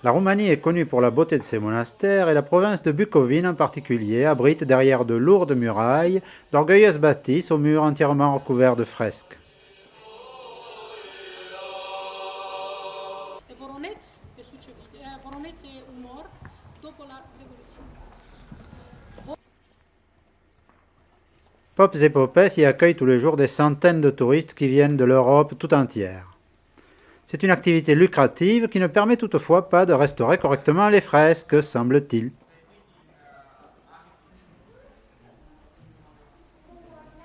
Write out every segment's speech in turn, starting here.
La Roumanie est connue pour la beauté de ses monastères et la province de Bucovine en particulier abrite derrière de lourdes murailles d'orgueilleuses bâtisses aux murs entièrement recouverts de fresques. Pops et Popes y accueillent tous les jours des centaines de touristes qui viennent de l'Europe tout entière. C'est une activité lucrative qui ne permet toutefois pas de restaurer correctement les fresques, semble-t-il.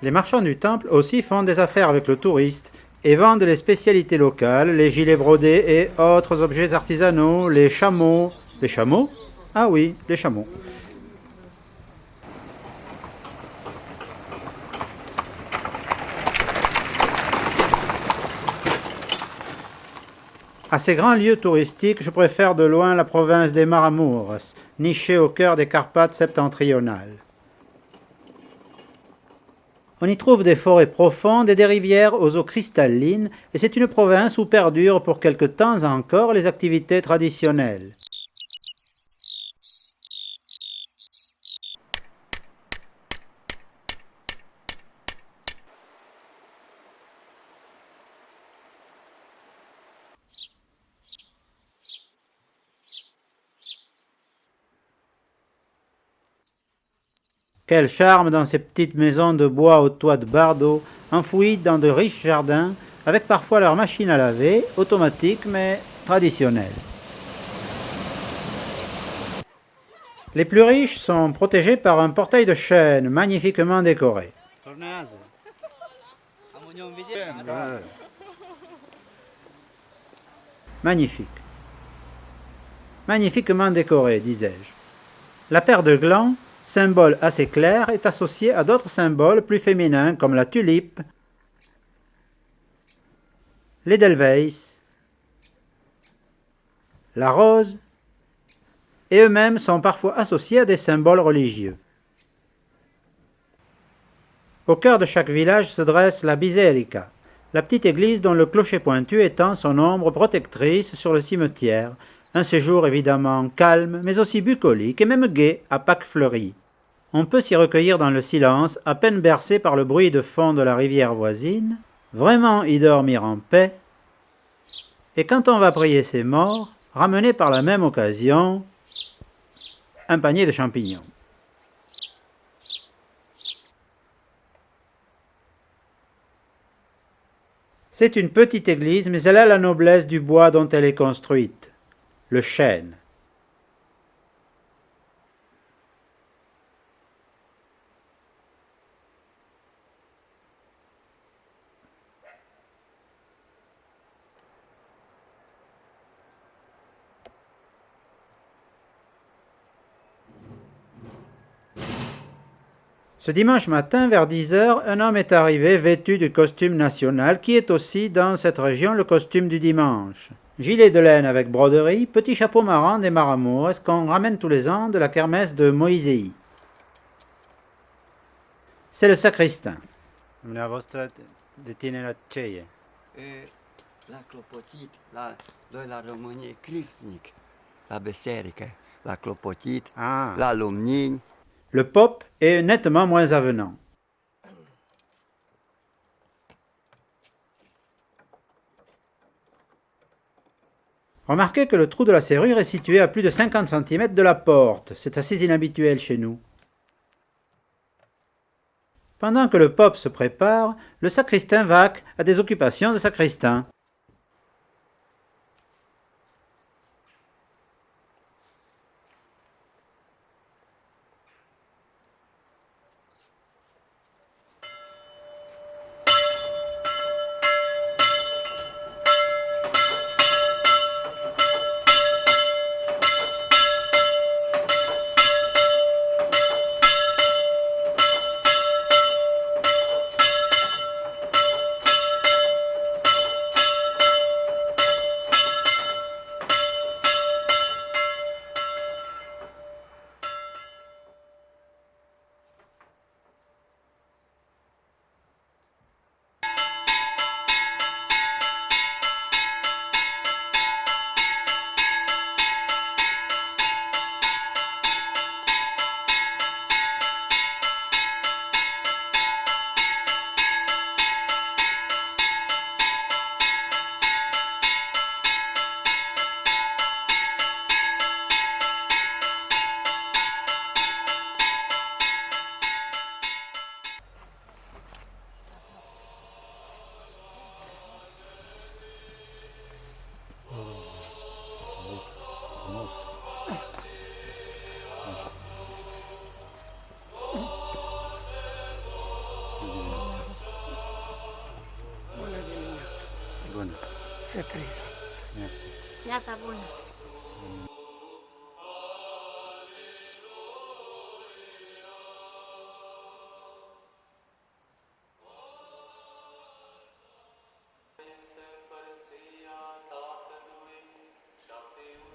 Les marchands du temple aussi font des affaires avec le touriste et vendent les spécialités locales, les gilets brodés et autres objets artisanaux, les chameaux. Les chameaux? Ah oui, les chameaux. À ces grands lieux touristiques, je préfère de loin la province des Maramuros, nichée au cœur des Carpates septentrionales. On y trouve des forêts profondes et des rivières aux eaux cristallines, et c'est une province où perdurent pour quelque temps encore les activités traditionnelles. Quel charme dans ces petites maisons de bois aux toits de bardeaux, enfouies dans de riches jardins, avec parfois leur machine à laver, automatique mais traditionnelle. Les plus riches sont protégés par un portail de chêne magnifiquement décoré. Magnifique. Magnifiquement décoré, disais-je. La paire de glands, symbole assez clair, est associée à d'autres symboles plus féminins comme la tulipe, l'édelweiss, la rose, et eux-mêmes sont parfois associés à des symboles religieux. Au cœur de chaque village se dresse la Biserica, la petite église dont le clocher pointu étend son ombre protectrice sur le cimetière, un séjour évidemment calme, mais aussi bucolique et même gai à Pâques fleuries. On peut s'y recueillir dans le silence, à peine bercé par le bruit de fond de la rivière voisine, vraiment y dormir en paix, et quand on va prier ses morts, ramener par la même occasion un panier de champignons. C'est une petite église, mais elle a la noblesse du bois dont elle est construite, le chêne. Ce dimanche matin, vers 10 heures, un homme est arrivé vêtu du costume national, qui est aussi dans cette région le costume du dimanche. Gilet de laine avec broderie, petit chapeau marrant des Maramuros qu'on ramène tous les ans de la kermesse de Moisei. C'est le sacristain. Dumneavoastră deținerea ce e? La clopotit, la Românie, Crisnic, la biserică, la clopotit, la lumini. Le pope est nettement moins avenant. Remarquez que le trou de la serrure est situé à plus de 50 cm de la porte. C'est assez inhabituel chez nous. Pendant que le pope se prépare, le sacristain vaque à des occupations de sacristain. bună. Să trăiți. Merci. Viața bună.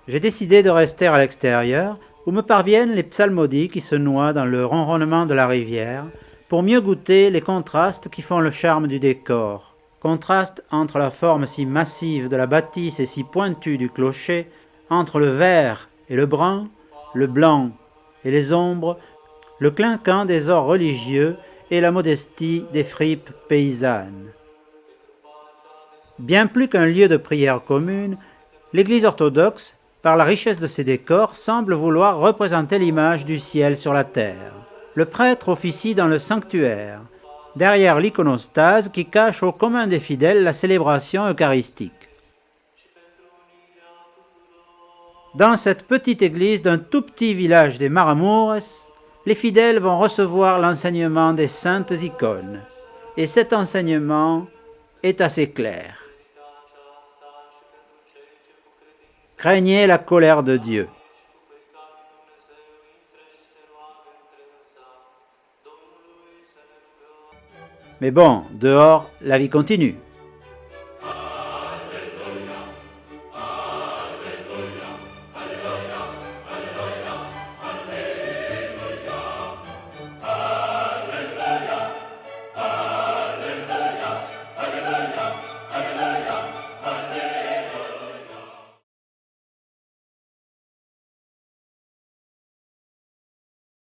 J'ai décidé de rester à l'extérieur, où me parviennent les psalmodies qui se noient dans le ronronnement de la rivière, pour mieux goûter les contrastes qui font le charme du décor. Contraste entre la forme si massive de la bâtisse et si pointue du clocher, entre le vert et le brun, le blanc et les ombres, le clinquant des ors religieux et la modestie des fripes paysannes. Bien plus qu'un lieu de prière commune, l'Église orthodoxe, par la richesse de ses décors, semble vouloir représenter l'image du ciel sur la terre. Le prêtre officie dans le sanctuaire, derrière l'iconostase qui cache au commun des fidèles la célébration eucharistique. Dans cette petite église d'un tout petit village des Maramoures, les fidèles vont recevoir l'enseignement des saintes icônes. Et cet enseignement est assez clair. Craignez la colère de Dieu. Mais bon, dehors, la vie continue.